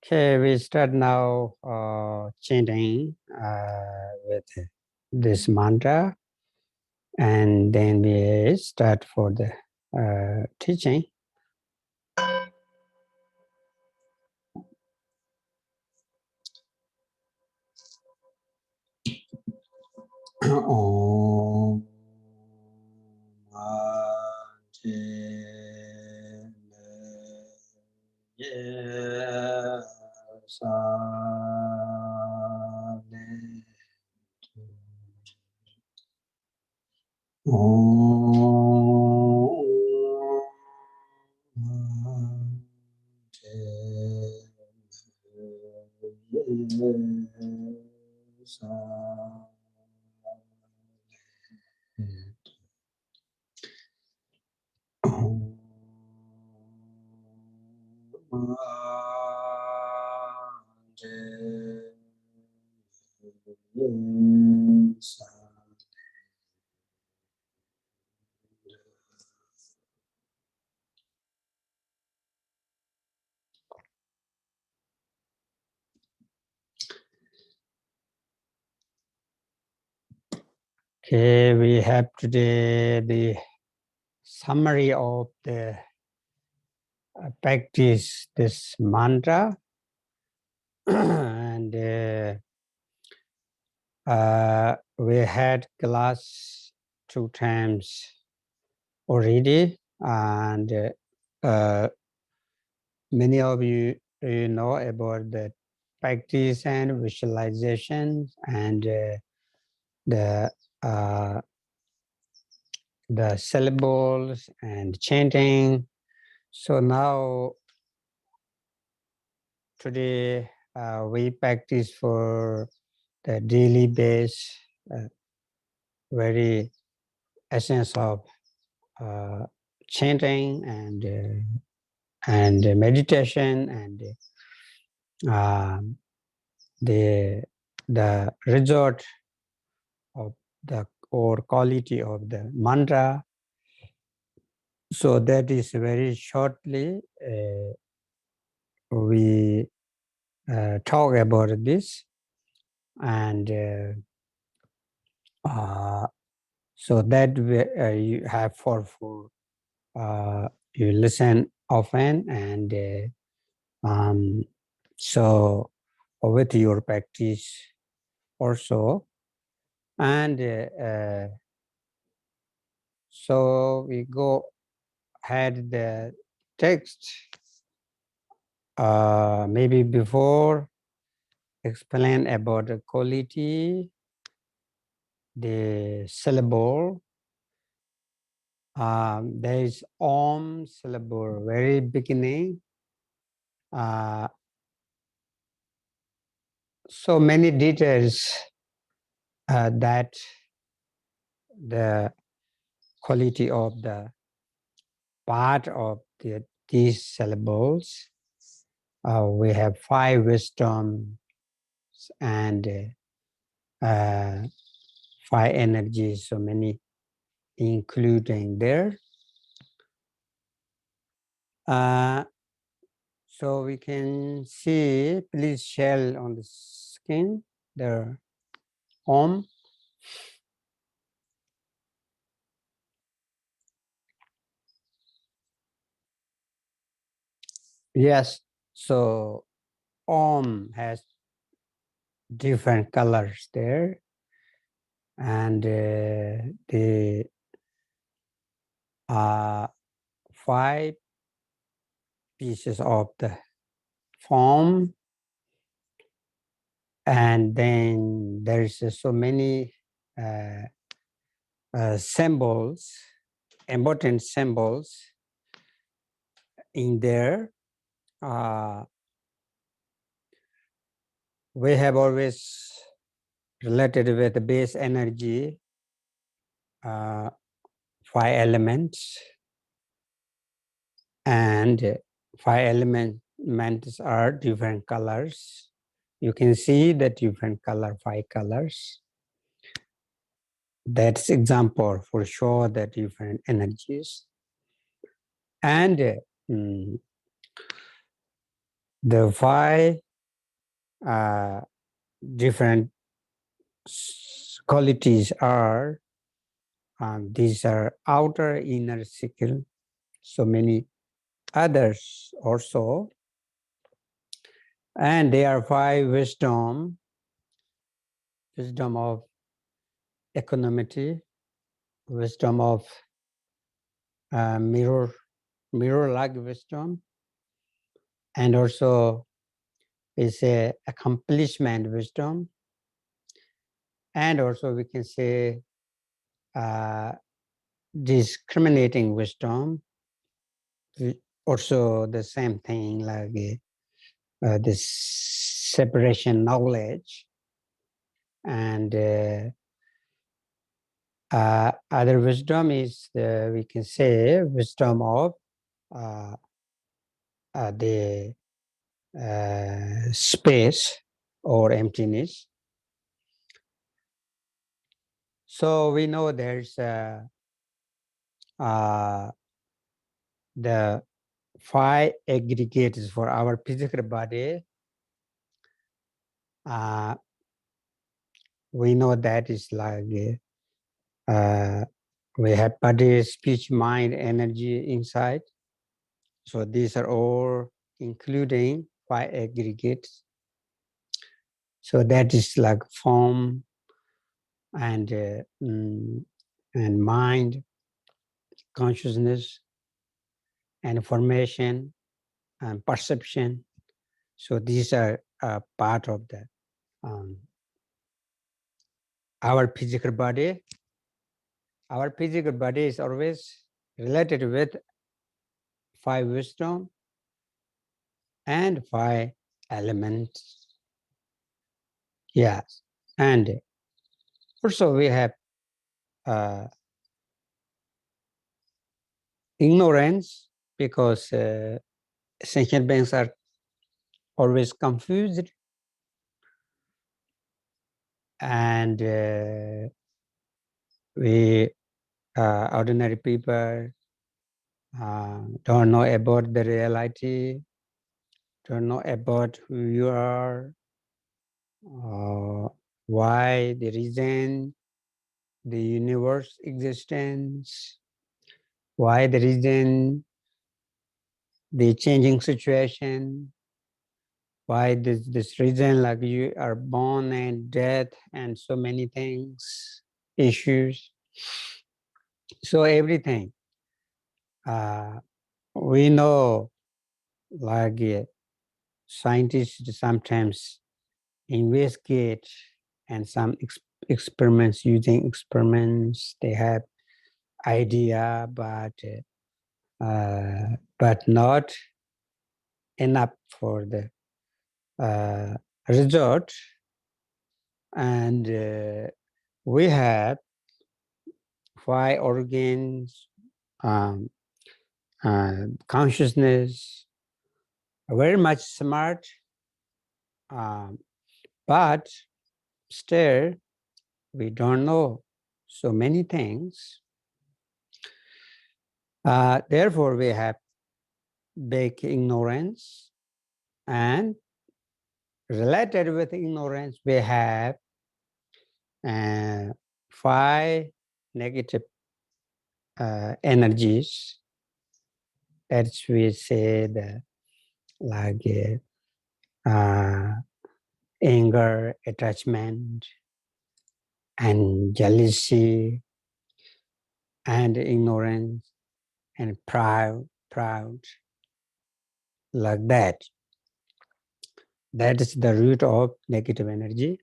Okay, we start now chanting with this mantra, and then we start for the teaching. Om Okay, we have today the summary of the practice this mantra and we had class 2 times already, and many of you know about the practice and visualization and uh, the syllables and chanting. So now today we practice for the daily base, very essence of chanting and meditation and the result of the or quality of the mantra. So that is very shortly we talk about this, and so that you have for you listen often, and so with your practice also, and so we go ahead the text. Maybe before explain about the quality, the syllable. There is Om syllable, very beginning. So many details that the quality of the part of these syllables. We have 5 wisdoms and 5 energies, so many including there. So we can see, please share on the screen, the Om. Yes, so Om has different colors there, and the 5 pieces of the form, and then there is so many symbols, important symbols in there. We have always related with the base energy, 5 elements, and 5 elements are different colors. You can see the different color, 5 colors. That's example for sure the different energies. And The five different qualities are, these are outer, inner, circle, so many others also. And they are five wisdom of equanimity, wisdom of mirror-like wisdom, and also is a accomplishment wisdom, and also we can say discriminating wisdom, also the same thing like this separation knowledge, and other wisdom is we can say wisdom of the space or emptiness. So we know there's the five aggregates for our physical body. We know that is like we have body, speech, mind, energy inside. So these are all including five aggregates. So that is like form and mind, consciousness, and formation and perception. So these are part of the our physical body. Our physical body is always related with five wisdom and five elements. Yes, and also we have ignorance, because sentient beings are always confused, and we ordinary people don't know about the reality, don't know about who you are, why, the reason, the universe existence, why the reason, the changing situation, why this reason, like you are born and death and so many things, issues. So everything we know, like scientists sometimes investigate, and some experiments, using experiments, they have idea, but not enough for the result. And we have five organs, um, consciousness, very much smart, um, but still we don't know so many things. Therefore, we have big ignorance, and related with ignorance, we have five negative energies. That's we say the like anger, attachment, and jealousy, and ignorance, and proud, like that. That is the root of negative energy.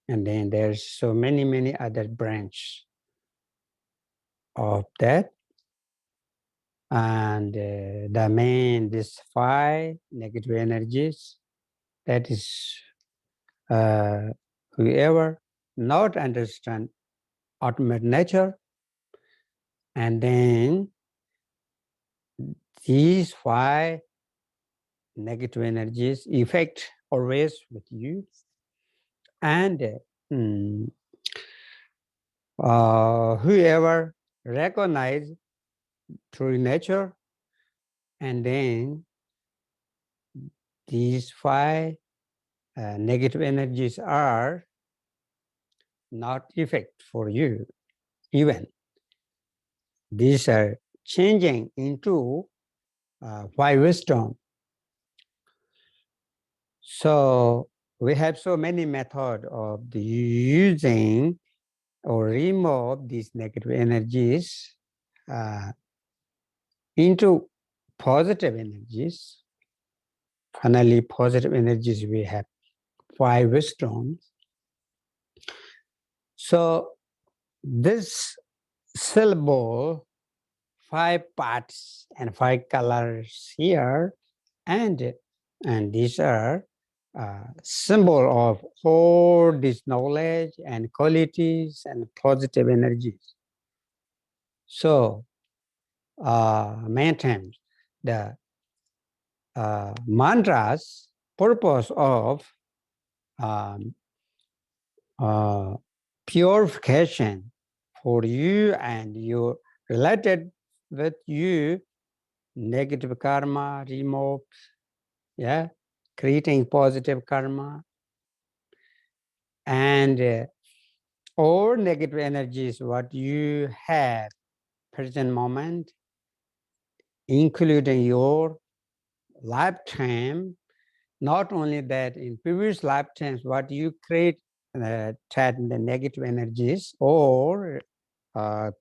And then there's so many other branches of that. And the main, these five negative energies, that is whoever not understand ultimate nature, and then these five negative energies effect always with you, and whoever recognize true nature, and then these five negative energies are not effect for you. Even these are changing into five wisdom. So we have so many methods of the using or remove these negative energies into positive energies. Finally, positive energies, we have five wisdoms. So this syllable, five parts and five colors here, and these are symbol of all this knowledge and qualities and positive energies. So many times the mantras purpose of um, purification for you and you related with you negative karma remove, yeah, creating positive karma, and all negative energies what you have present moment, including your lifetime. Not only that, in previous lifetimes, what you create the negative energies or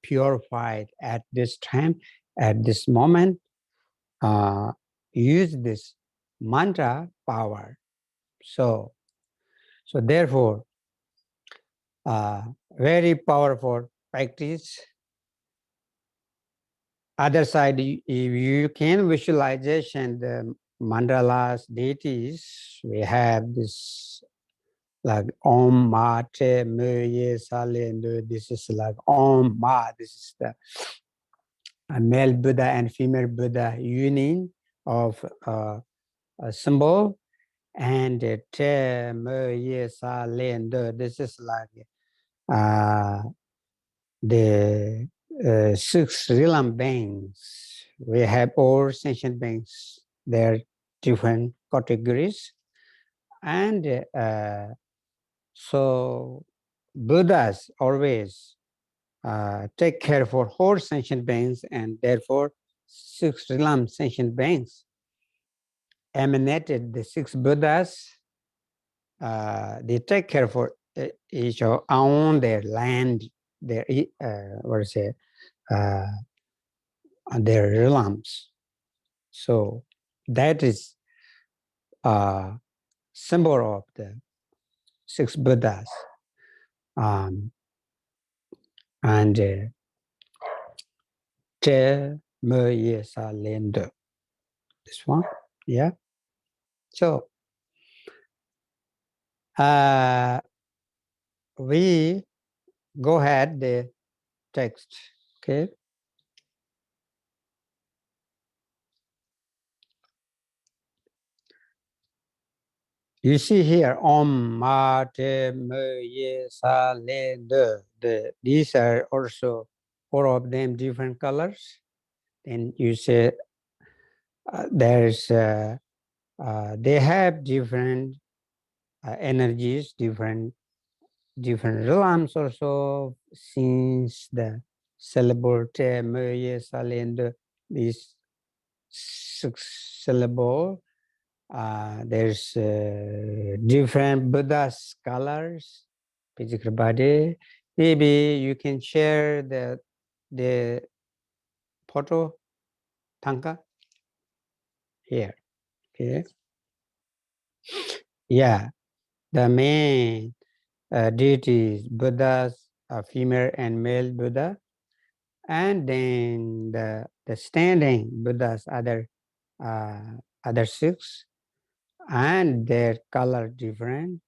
purified at this time, at this moment, use this mantra power. So therefore, very powerful practice. Other side, if you can visualization the mandalas, deities, we have this like Om Ma Te Me Ye Sale, and this is like Om Ma, this is the male Buddha and female Buddha union of a symbol, and Te Me Ye Sale, and this is like the six realm beings. We have all sentient beings. They're different categories, and so Buddhas always take care for whole sentient beings, and therefore six realm sentient beings emanated the six Buddhas. They take care for each own their land, their what is it, their realms. So that is a symbol of the six Buddhas, and Te Me Ye Sa Lende. This one, yeah. So we go ahead the text, okay. You see here, Om Ma Te Me Ye Sa Le De. These are also all of them different colors. And you say there's they have different energies, different realms also. Since the syllable Te Me Ye Sa Le De, these six syllable. There's different Buddha scholars, physical body. Maybe you can share the photo, Tanka, here. Okay. Yeah, the main deities, Buddhas, female and male Buddha, and then the standing Buddhas, other six, and their color different,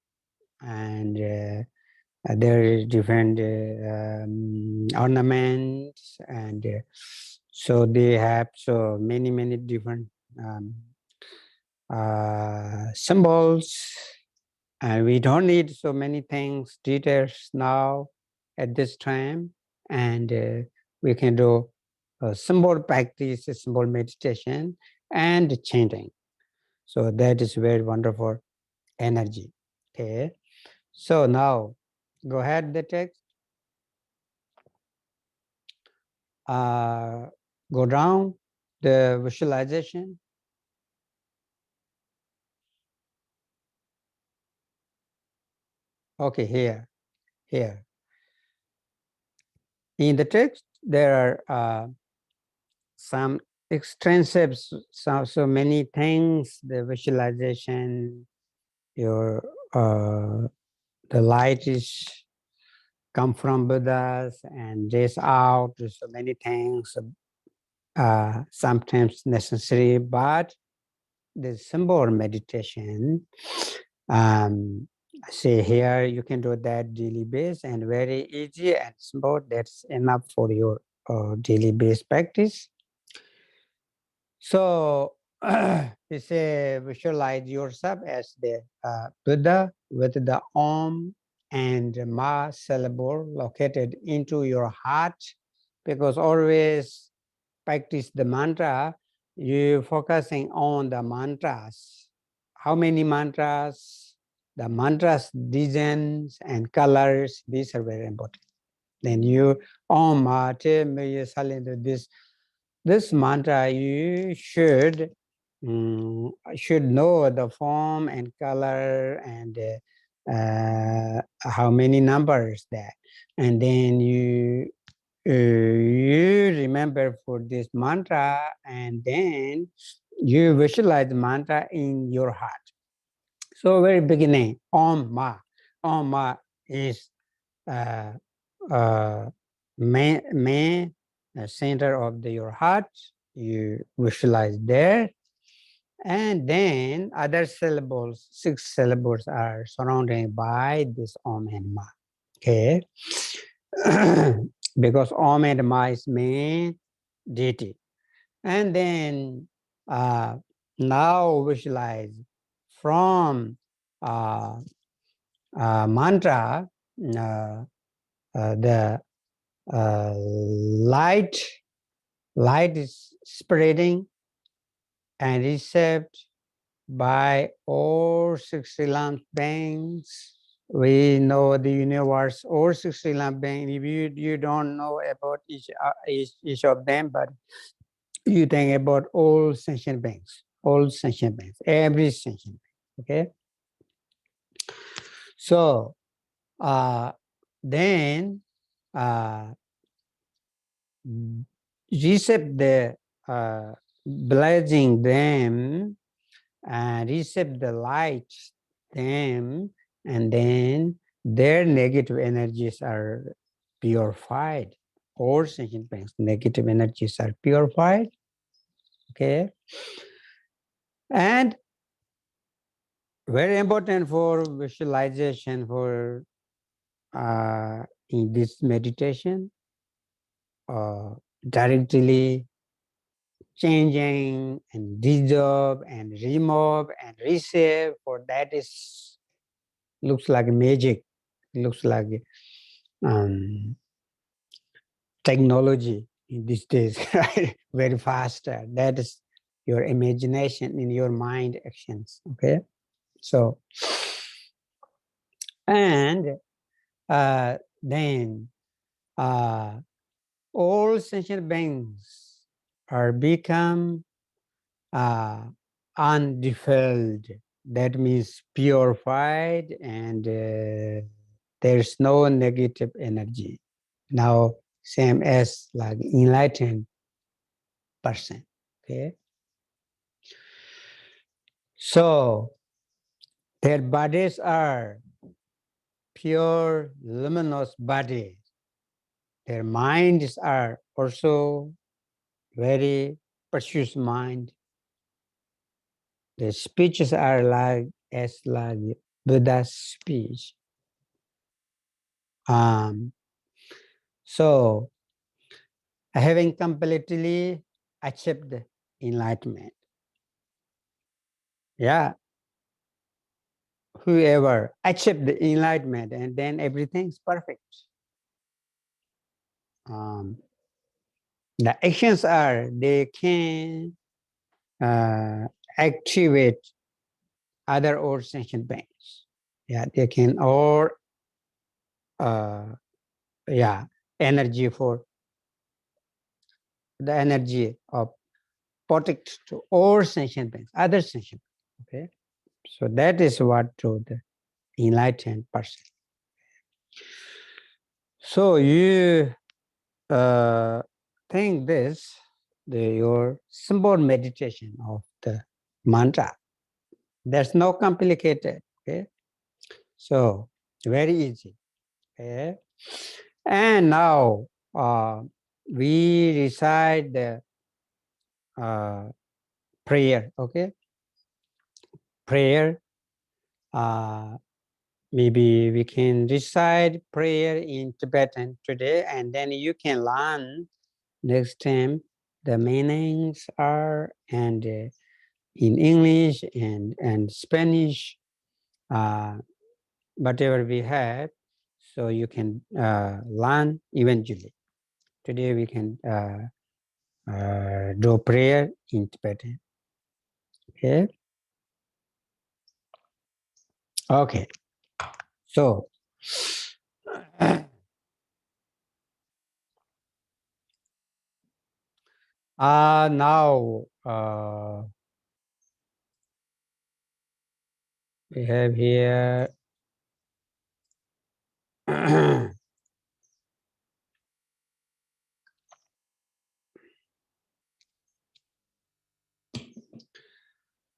and there is different ornaments, and so they have so many different symbols, and we don't need so many things, details now at this time, and we can do symbol practice, symbol meditation, and chanting. So that is very wonderful energy. Okay. So now go ahead the text. Go down the visualization. Okay, here. In the text, there are some extensive, so many things, the visualization, your the light is come from Buddhas and this out, so many things, sometimes necessary, but the symbol meditation, say here, you can do that daily base and very easy and simple, that's enough for your daily base practice. So you say visualize yourself as the Buddha with the Om and Ma syllable located into your heart, because always practice the mantra, you focusing on the mantras. How many mantras? The mantras, designs and colors, these are very important. Then you Om Ma Te Me Salendo, this mantra, you should know the form and color and how many numbers there, and then you remember for this mantra, and then you visualize the mantra in your heart. So very beginning, Om Ma. Om Ma is uh, main center of your heart. You visualize there, and then other syllables, 6 syllables are surrounded by this Om and Ma. Okay, because Om and Ma is main deity, and then now visualize from mantra, the light is spreading and received by all 60 lamp beings. We know the universe, all 60 lamp beings. If you don't know about each of them, but you think about all sentient beings, every sentient being. Okay. So then receive the blessing them and receive the light them, and then their negative energies are purified. All sentient beings negative energies are purified. Okay, and very important for visualization for in this meditation, directly changing and dissolve and remove and receive, for that is looks like magic, looks like technology in these days, right? Very faster. That is your imagination in your mind actions. Okay, so and then all sentient beings are become undefiled. That means purified, and there's no negative energy. Now, same as like enlightened person. Okay. So their bodies are pure luminous bodies. Their minds are also very precious mind. The speeches are like Buddha's speech. So having completely achieved enlightenment. Yeah, whoever achieved the enlightenment, and then everything's perfect. The actions are they can uh, activate other or sentient beings. Yeah, they can or energy for the energy of protect to all sentient beings, other sentient beings. Okay, so that is what to the enlightened person. So you think this your simple meditation of the mantra. There's no complicated. Okay, so very easy. Okay, and now we recite the prayer. Okay, prayer. Maybe we can recite prayer in Tibetan today, and then you can learn next time the meanings are and in English and Spanish, whatever we have, so you can learn eventually. Today we can do prayer in Tibetan. Okay. Okay. So now we have here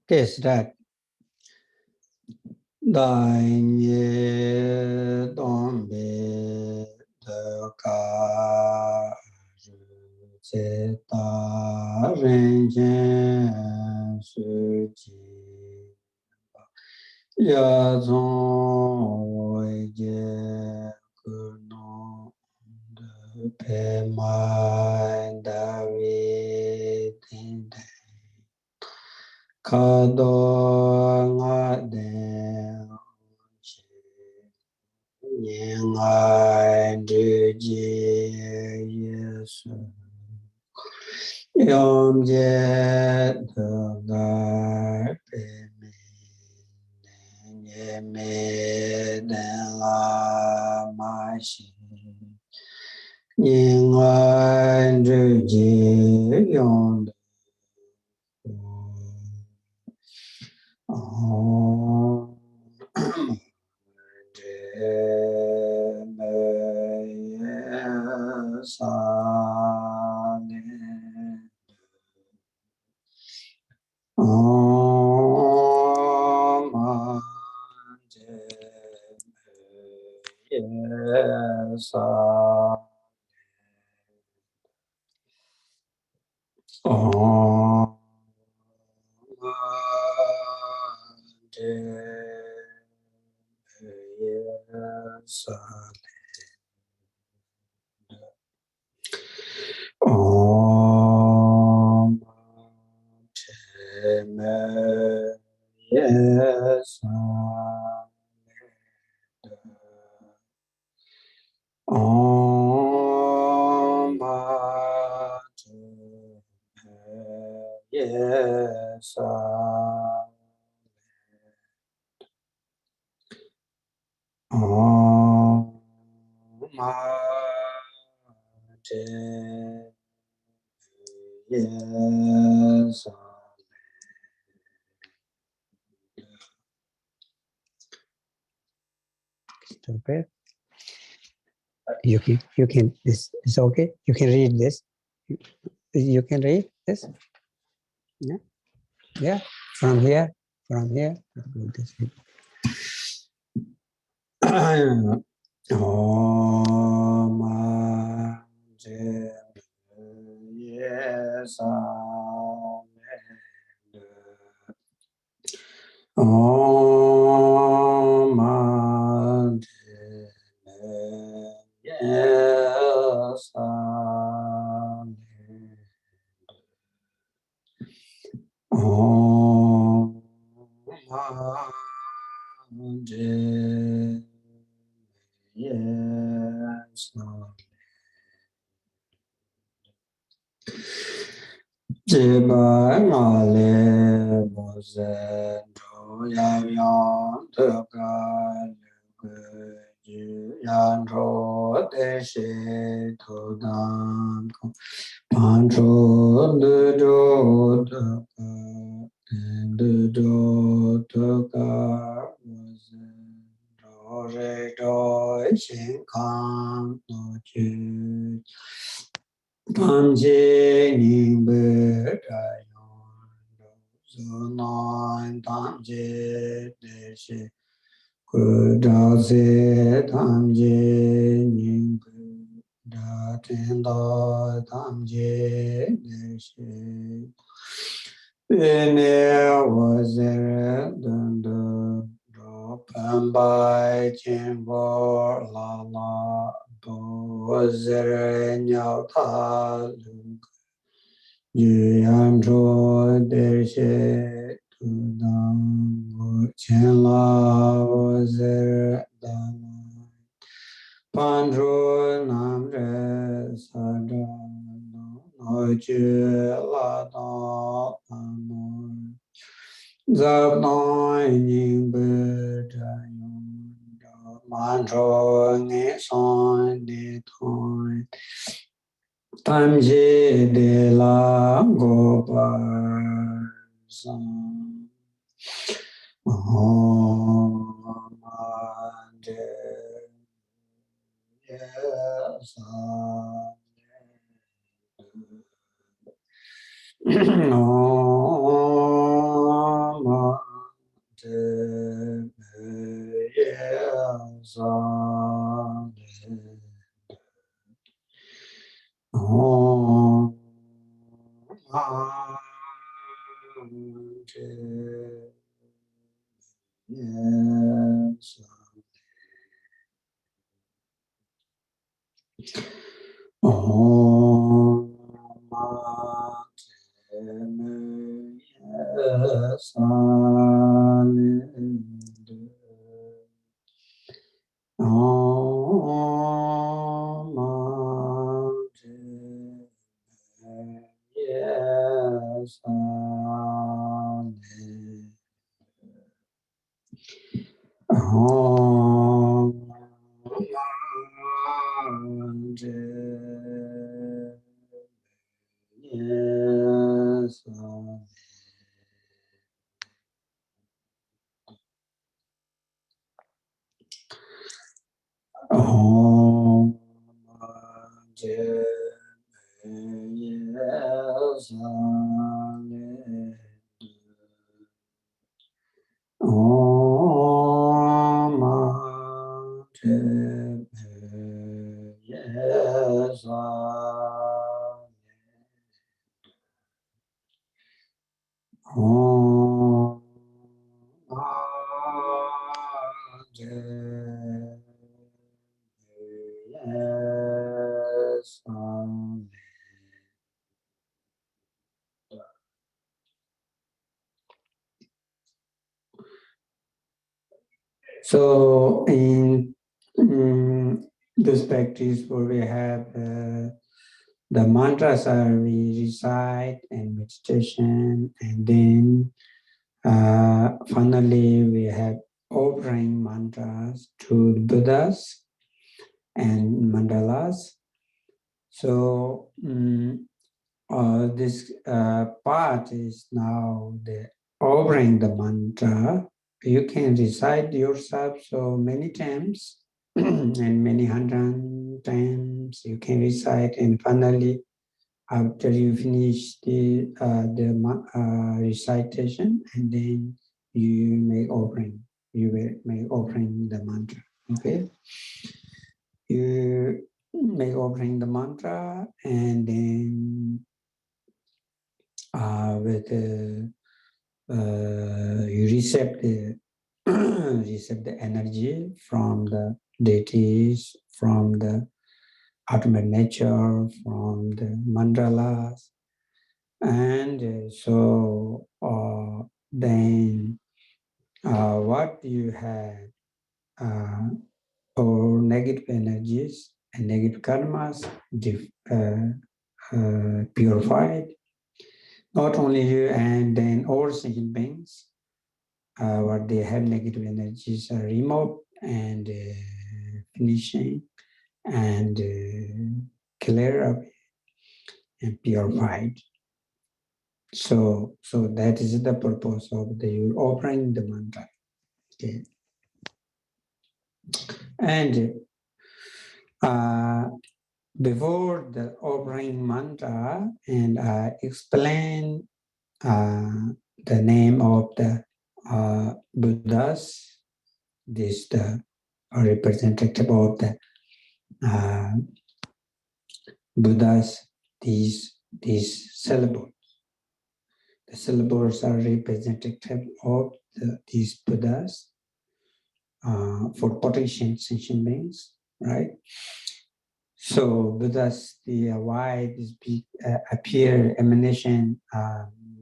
this that Đại nghĩa tôn bệ tất cả rư chế ta riêng chân sư chỉ ya dòng với chế cư nô đế bề mai đà vi tinh tế ca đô ngã đen Nhiên ai trừ chi Giêsu yom je thượng ngài bề mình nhẹ mê đen la ma shi Nhiên ai trừ chi yom Okay. You can this is okay. You can read this. You can read this. Yeah. Yeah. From here. From here. Go this way. Om yes Om yes Om yes Jiba ngale boze Tam je ning be da yon zo non tam je de she gu da ze tam je ning be da ten da tam je de she ne wo ze dun du ro pan bai chen bo la la bo ze re nyao ta lu yu yan zhuo de xie tu dang wu qian la wo zi da pan zhu nam zhe sa zha no ju la da pan mo zab dang yin bu zha yong man zhuo ni san di tong tam je de la go pa san ho ma de ye sa ho ma de ye sa Om Yes. Om Yes. Yes. Yes. Om Yes. Om Yes. Om Yes. So in this practice where we have the mantras are we recite and meditation, and then finally we have offering mantras to the Buddhas and mandalas. So this part is now the offering the mantra. You can recite yourself so many times and many hundred times you can recite, and finally after you finish the recitation, and then you make offering. You will make offering the mantra. Okay, you make offering the mantra, and then with you receive the receive the energy from the deities, from the ultimate nature, from the mandalas, and so then what you have or negative energies and negative karmas purified, not only you and then all sentient beings what they have negative energies are removed and finishing and clear up and purified. So that is the purpose of the offering the mantra. Okay. And before the offering mantra, and explain the name of the Buddhas, this the representative of the Buddhas, these syllables. The syllables are representative of these Buddhas for potential sentient beings, right? So Buddhas, why this big appear emanation,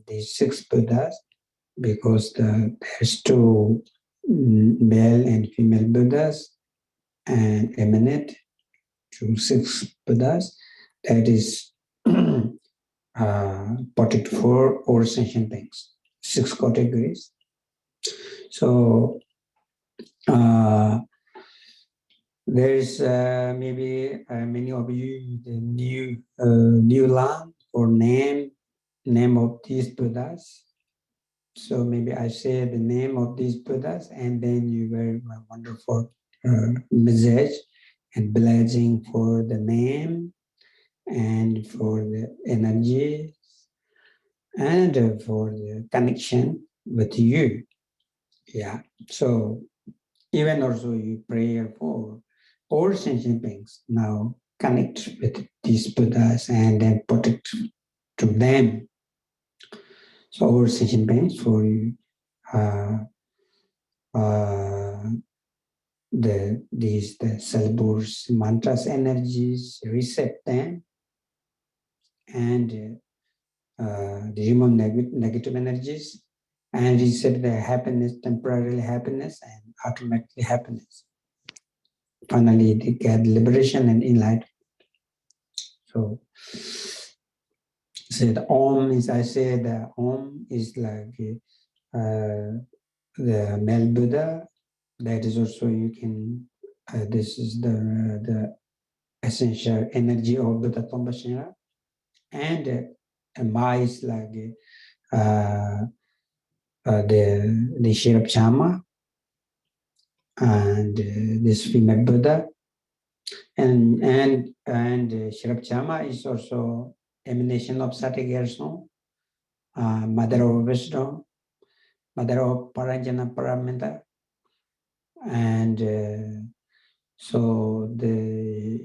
these 6 Buddhas, because there's 2 male and female Buddhas and emanate to 6 Buddhas. That is potted for all sentient beings, 6 categories. So there is maybe many of you the new land or name of these Buddhas. So maybe I say the name of these Buddhas, and then you very wonderful message and blessing for the name and for the energy and for the connection with you. Yeah. So even also you pray for all sentient beings now connect with these Buddhas and then put it to them. So all sentient beings for you. The syllables, mantras, energies, reset them and remove negative energies and reset the happiness, temporarily happiness and automatically happiness. Finally, they get liberation and enlightenment. So the Om is, I say the Om is like the male Buddha. That is also you can, this is the essential energy of Buddha Tombashira. And Ma is like the Shirap Chama and this female Buddha. And Shirap Chama is also emanation of Sati Gerson, mother of wisdom, mother of Paranjana Paramita. And so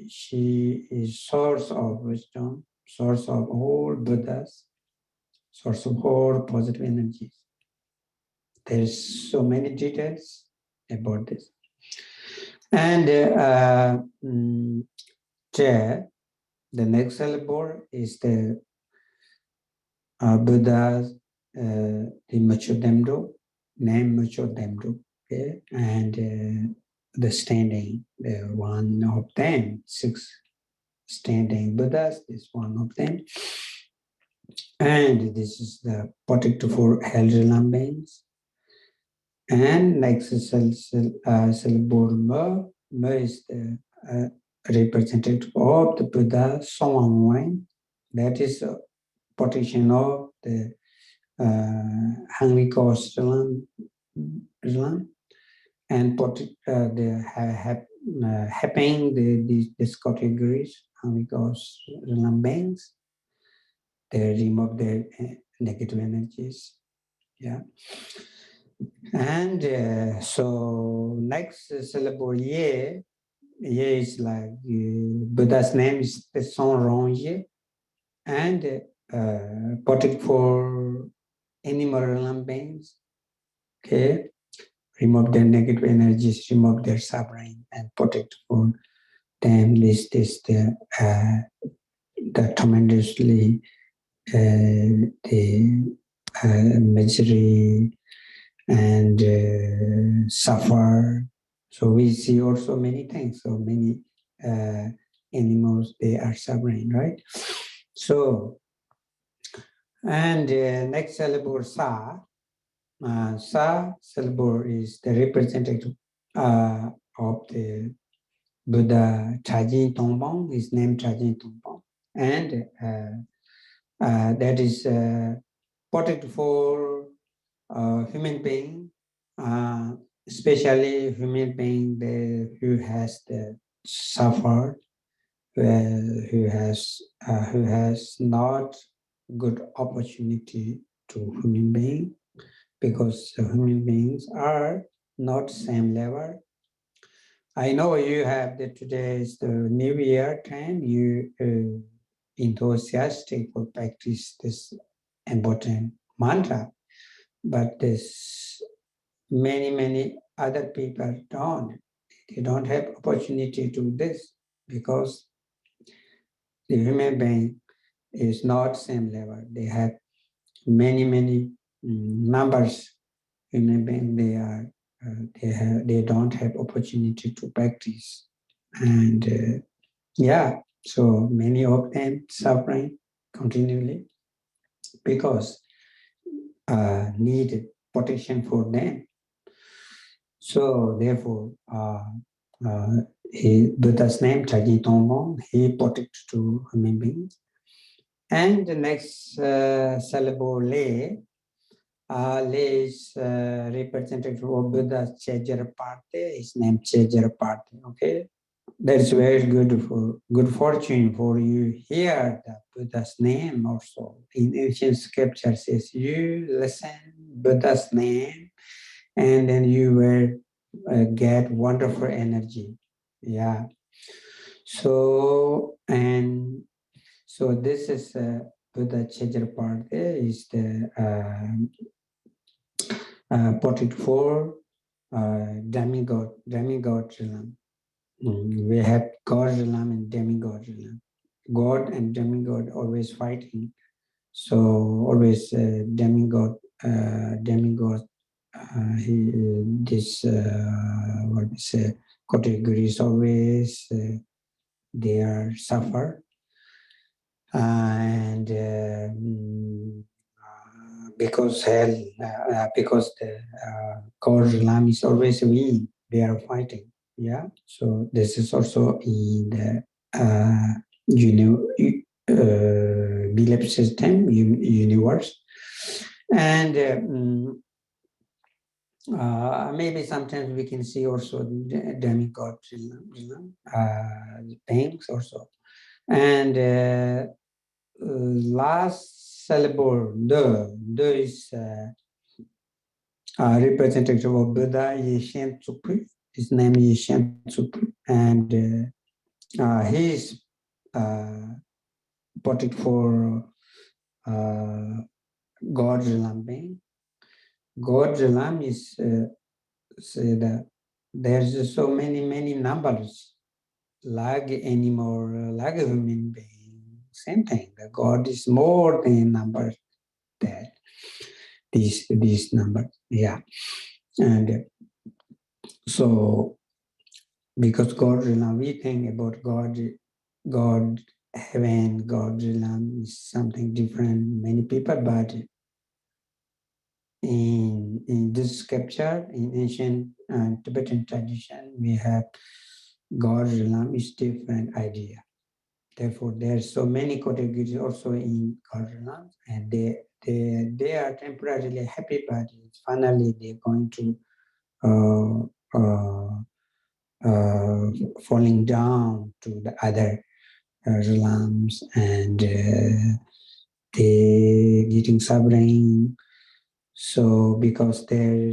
she is source of wisdom, source of all Buddhas, source of all positive energies. There's so many details about this. And the next syllable is the Buddha's the mature Demdo, name mature Demdo. Okay, and the standing, the one of them, 6 standing Buddhas, is one of them. And this is the protector for healthy realm beings. And next syllable Ma is the representative of the Buddha Songwang. That is a protection of the hungry ghost realm, and helping these categories, hungry ghost realm beings. They remove their negative energies. Yeah. And so next syllable Ye is like Buddha's name is the Son Rong Ye, and protect for animal realm beings. Okay, remove their negative energies, remove their suffering, and protect for them. This the tremendously the misery and suffer. So we see also many things. So many animals, they are suffering, right? So, and next syllable Sa Sa syllable is the representative of the Buddha Chajin Tongpong, his name Chajin Tongpong. And that is portrayed for human being, especially human being who has the suffered, who has not good opportunity to human being, because human beings are not same level. I know you have the today's the New Year time. You enthusiastic for practice this important mantra, but this many other people don't. They don't have opportunity to do this because the human being is not same level. They have many numbers. Human being they don't have opportunity to practice, and yeah, so many of them suffering continually because need protection for them. So therefore, Buddha's name, Chaji Tongmong, he protects to human beings. And the next syllable, Le, Le is representative of Buddha's Chejara-parte, his name Chejara-parte, okay? That's very good fortune for you hear the Buddha's name also. In ancient scripture says, you listen Buddha's name, and then you will get wonderful energy. Yeah. So, and so this is Buddha Chejra-parte is the portrait for demigod realm. We have God realm and demigod realm. God and demigod always fighting. So always demigod. This what we say categories always they are suffer, and because hell because the God realm is always we, they are fighting. Yeah, so this is also in the belief system universe, and maybe sometimes we can see also the demigod beings also, and last syllable the is representative of Buddha Yeshen Tsukri. His name is Yeshen Tsukri, and he is portrayed for God realm being. God realm is say that there's so many numbers, like animal, like a human being. Same thing. The God is more than numbers that these numbers. Yeah, and so because God realm, we think about God heaven, God realm is something different. Many people, but in this scripture, in ancient Tibetan tradition, we have God realm is different idea. Therefore, there's so many categories also in God realm, and they are temporarily happy, but finally they're going to uh, uh, falling down to the other realms, and they getting suffering. So because their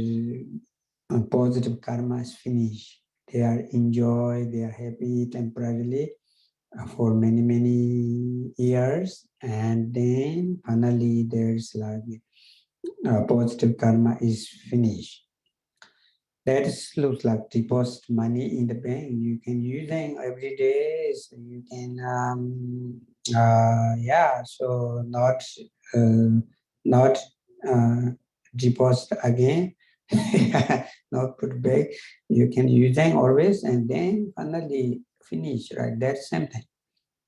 positive karma is finished, they are enjoy, they are happy temporarily for many years, and then finally there's like positive karma is finished. That looks like deposit money in the bank. You can use them every day. So you can, yeah. So not uh, deposit again, not put back. You can use them always, and then finally finish. Right, that's same thing.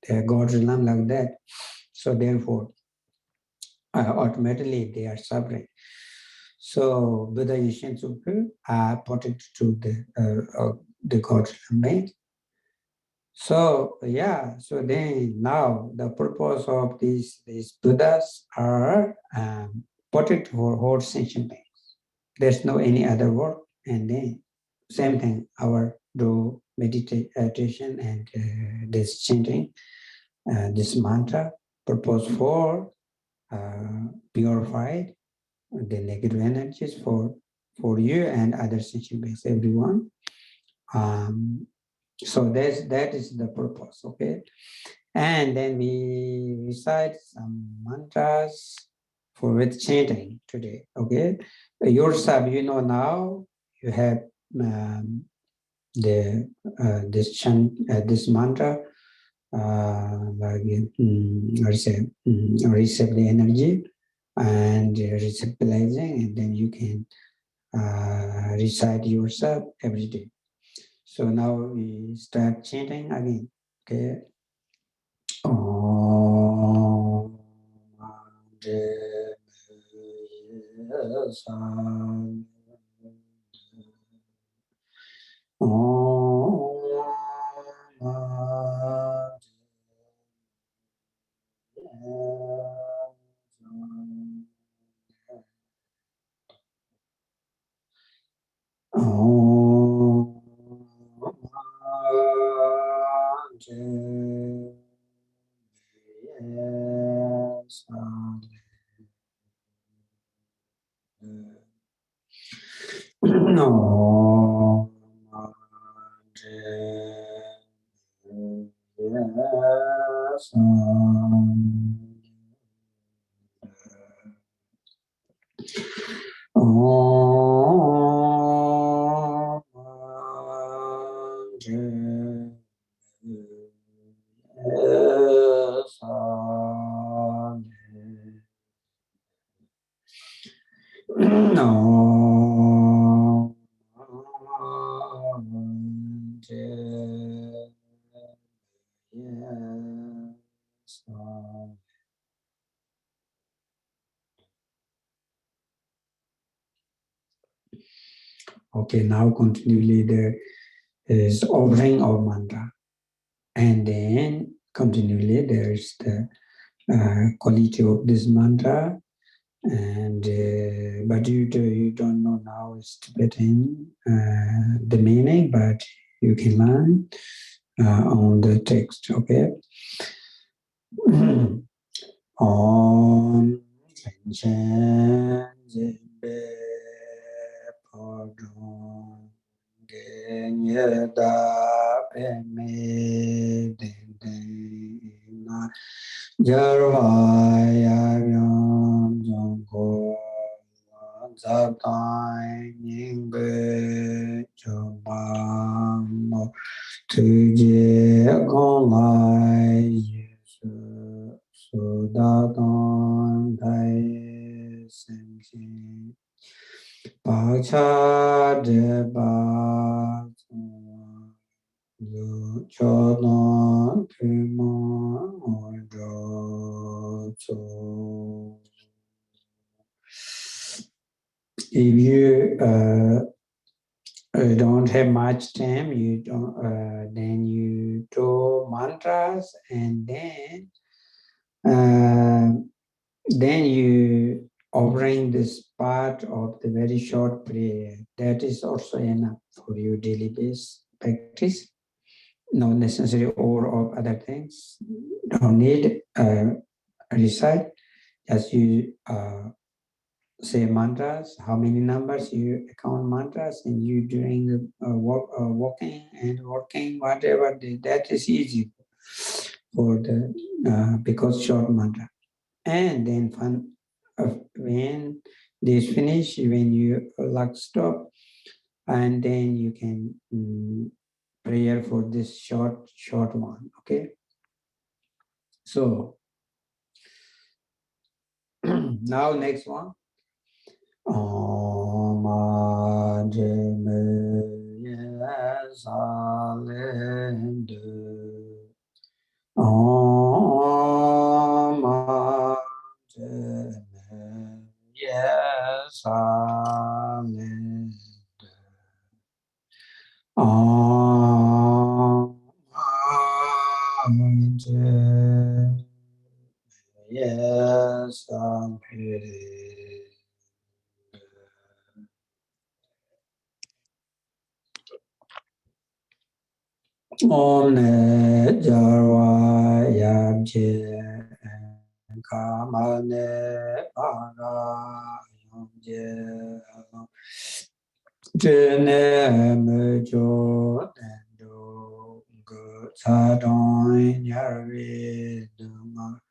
The God realm like that. So therefore, automatically they are suffering. So Buddha and Shinzuku are portrayed to the god Lambe. So yeah, so then now the purpose of these Buddhas are portrayed for whole sentient beings. There's no any other work, and then same thing. Our do meditation and this chanting, this mantra, purpose for purified the negative energies for you and other sentient beings, everyone. Um, so that is the purpose, okay? And then we recite some mantras for with chanting today, okay? Yourself, you know now you have the this chant, this mantra, like receive the energy and receptualizing, and then you can recite yourself every day. So now we start chanting again. Okay. Om No. No. Okay, now continually there is offering of mantra, and then continually there is the quality of this mantra, and but you don't know now it's Tibetan the meaning, but you can learn on the text. Okay. Om Shen Jimbe Podong Genye Da Peme Den Den Na Jarvaya Vyam Jongko Zabtai Nyingbe Chobam Tuje Gong Lai Yesu Sudadan Dai Senji Pacha Deba Lu Chodan Pima Ojo So if you don't have much time, you don't then you do mantras, and then you offering this part of the very short prayer. That is also enough for your daily base practice. Not necessary all of other things. Don't need recite. Just you say mantras. How many numbers you count mantras, and you doing the walking and working whatever. That is easy for the because short mantra. And then when this finish, when you like stop, and then you can prayer for this short one. Okay. So now next one. Om Ajime Yesalende Om Ajime Yesalende Om ne jarwa yabje kama ne para yomje jene me jo nendo go cha don yarvi duma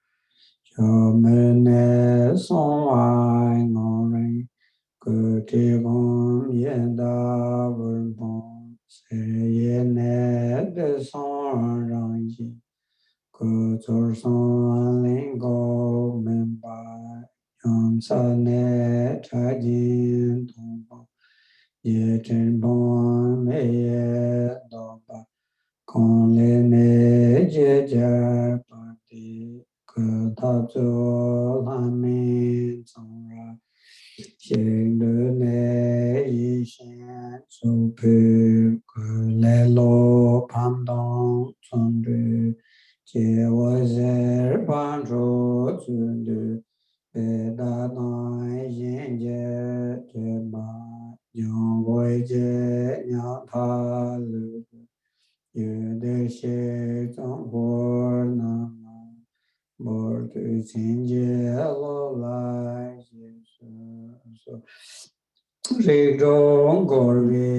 jo me ne son ai ngore go te gom yenda verbon se ye ne de son rangi go zor son lingo memba yom sa ne cha jin tong ye chen bon me ye do pa con le ne je ja pa ti ke ta zo la mi zong ra xin de ne yi xian su pu ke le lo pan dong zong de jie wo zhe ban zhu zun de be da nai yin je je ba yang wei jie yang ta lu yu de xie zhong guo na ma bo tu qin jie lo lai xie su ri zhong guo ri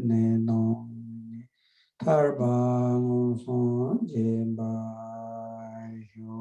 ne nong tar ba ngong song jie ba yu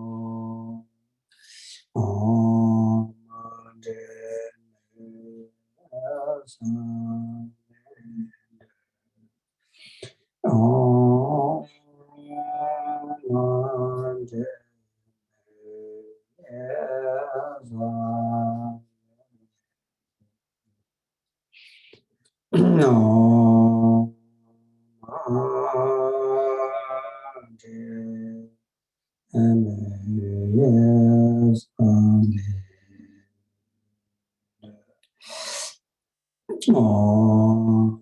Om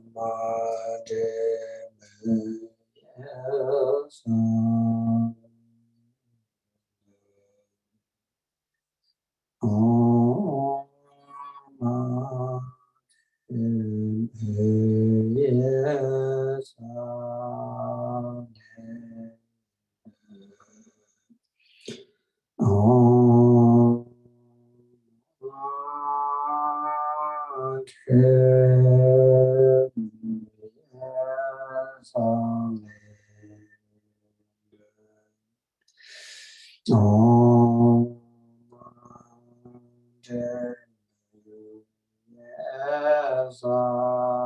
Yes,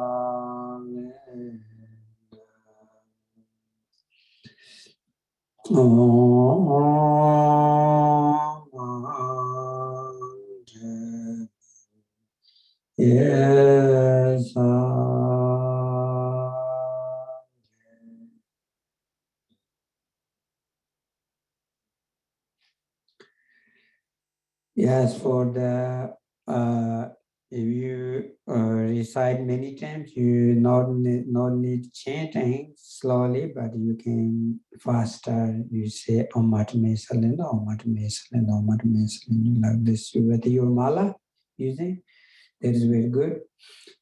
Om Yes, yes, for the if you recite many times, you not need chanting slowly, but you can faster. You say Omat Mesalina, Omat Mesalina, Omat Mesalina, like this with your mala using. That is very good.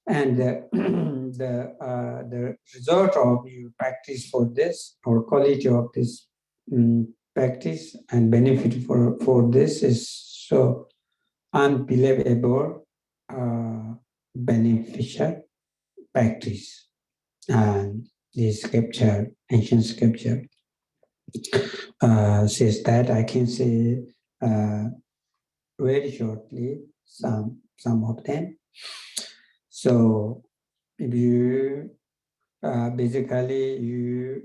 And the result of your practice for this, or quality of this practice and benefit for this is so unbelievable, beneficial practice. And the scripture, ancient scripture, says that I can say very shortly some of them. So if you basically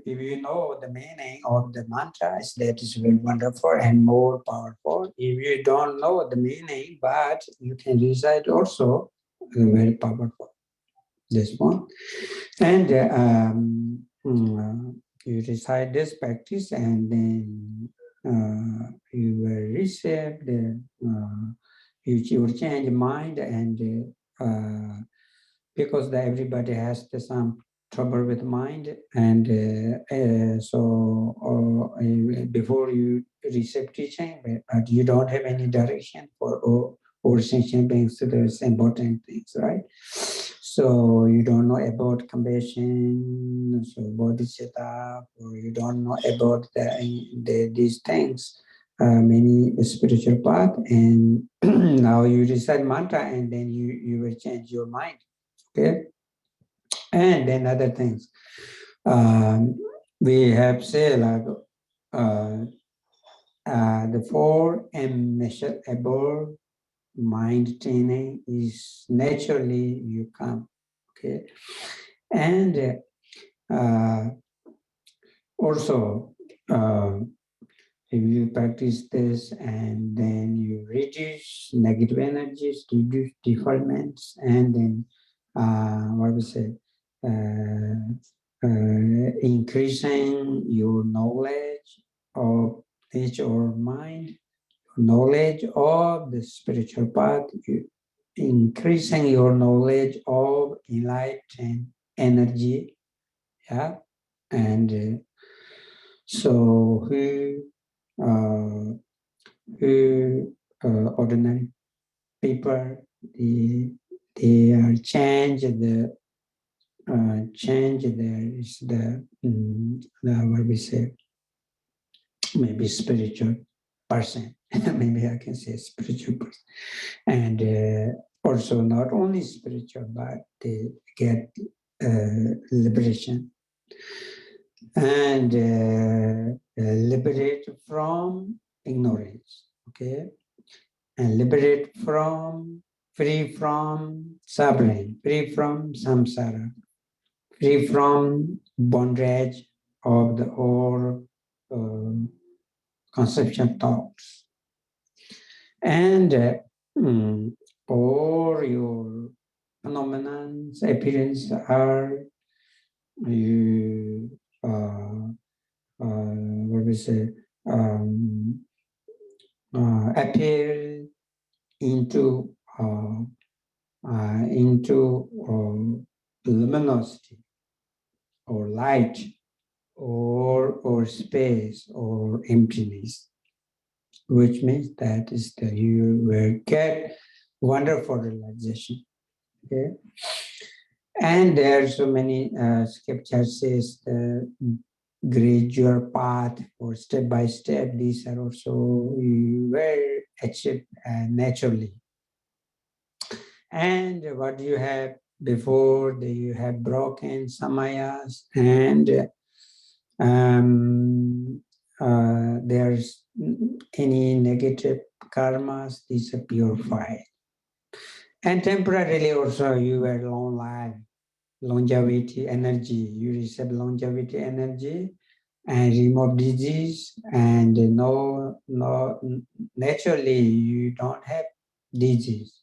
if you know the meaning of the mantras, that is very wonderful and more powerful. If you don't know the meaning, but you can recite also, very powerful, this one. And you recite this practice, and then you will receive the you will change mind, and because everybody has some trouble with mind, and before you receive teaching, but you don't have any direction for or sensation beings, so there's important things, right? So you don't know about compassion, so bodhisattva, or you don't know about these things, many spiritual path, and now you recite mantra, and then you will change your mind. Okay, and then other things. We have say like the four immeasurable mind training is naturally you come. Okay, and also if you practice this and then you reduce negative energies, reduce defilements, and then what we say, increasing your knowledge of nature or mind, knowledge of the spiritual path, increasing your knowledge of enlightened energy, yeah, and so uh, who ordinary people, they are change there is the what we say, maybe spiritual person. Maybe I can say spiritual person, and also not only spiritual, but they get liberation and liberate from ignorance. Okay, and liberate from, free from suffering, free from samsara, free from bondage of the all conception thoughts. And all your phenomena, appearance are you what we say um, appear into luminosity or light or space or emptiness, which means that is that you will get wonderful realization. Okay, and there are so many scriptures says the gradual path or step by step. These are also very achieved naturally. And what you have before, you have broken samayas, and there's any negative karmas, these are purified. And temporarily also you were long life, longevity energy, you receive longevity energy and remove disease, and no naturally you don't have disease.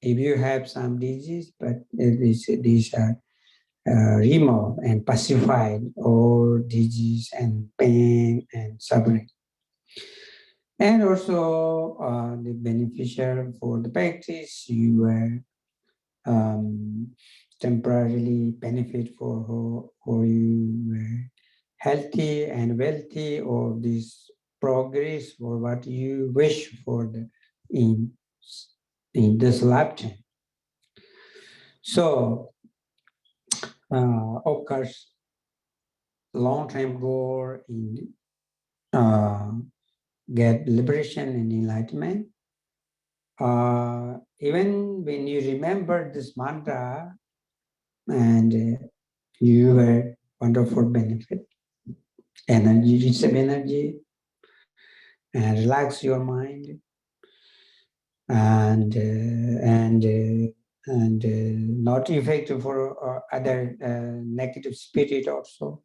If you have some disease, but these are removed and pacified all disease and pain and suffering. And also the beneficial for the practice, you were temporarily benefit for you were healthy and wealthy, or this progress or what you wish for in, in this lifetime. So, of course, long-term goal in get liberation and enlightenment. Even when you remember this mantra and you were wonderful benefit, energy, receive energy, and relax your mind, and not effective for other negative spirit also.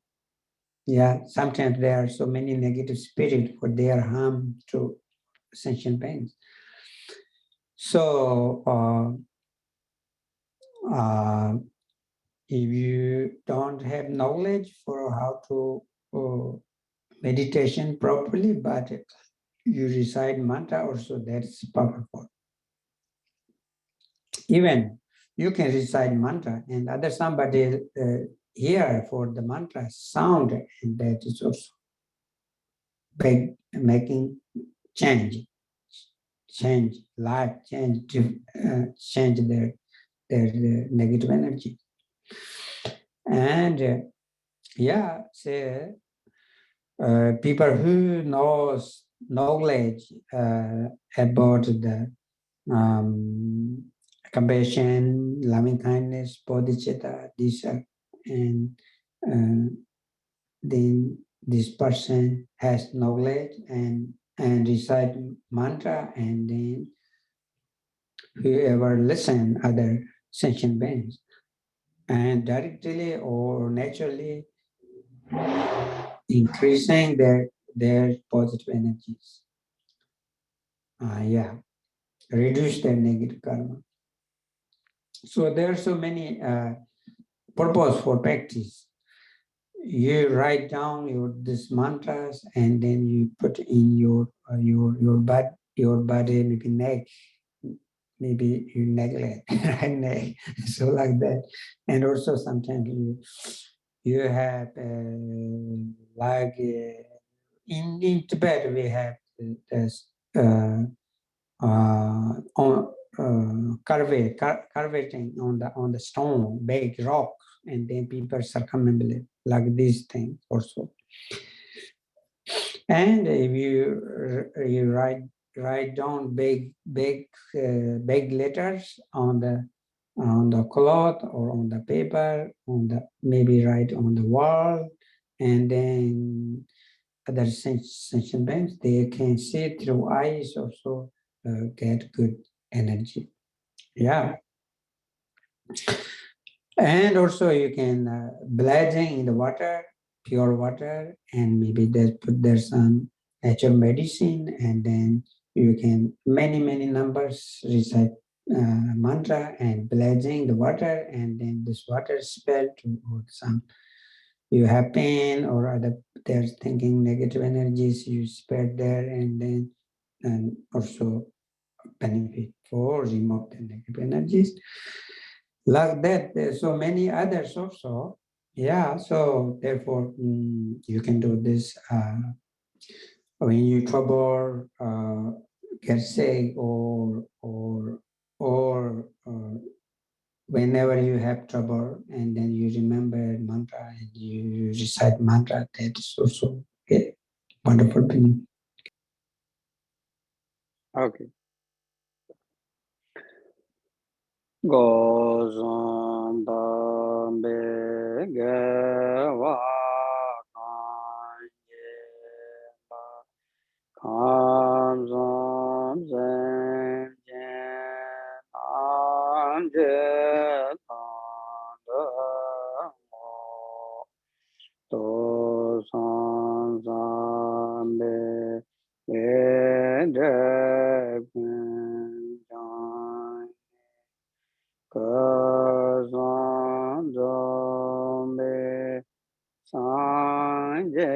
Yeah, sometimes there are so many negative spirit for their harm to sentient beings. So if you don't have knowledge for how to meditation properly, but you recite mantra also, that's powerful. Even you can recite mantra and other somebody hear for the mantra sound, and that is also big, making change life, change their their negative energy. And yeah, say people who knows knowledge about the compassion, loving kindness, bodhicitta, these are, and uh, then this person has knowledge and recite mantra, and then whoever listen other sentient beings, and directly or naturally increasing their positive energies. Yeah, reduce their negative karma. So there are so many purpose for practice. You write down these mantras, and then you put in your body, maybe neck, maybe you neglect right neck, so like that. And also sometimes you have like in Tibet we have this on carving on the stone, big rock, and then people circumambulate like these things also. And if you write down big letters on the cloth or on the paper, on the maybe write on the wall, and then other sensation banks, they can see through eyes also, get good energy. Yeah. And also you can blazing in the water, pure water, and maybe there's some natural medicine, and then you can many numbers recite mantra and blazing the water, and then this water spell to or some you have pain or other there's thinking negative energies you spread there, and then and also benefit for remove the negative energies. Like that, there's so many others also. Yeah, so therefore you can do this when you trouble, get sick, or whenever you have trouble, and then you remember mantra and you recite mantra. That's also a wonderful thing. Okay. Gozan dambe gewa kanye ba kamzam zen jen anje tanda mo to san zambe ende jan Kazan Dombe Sanje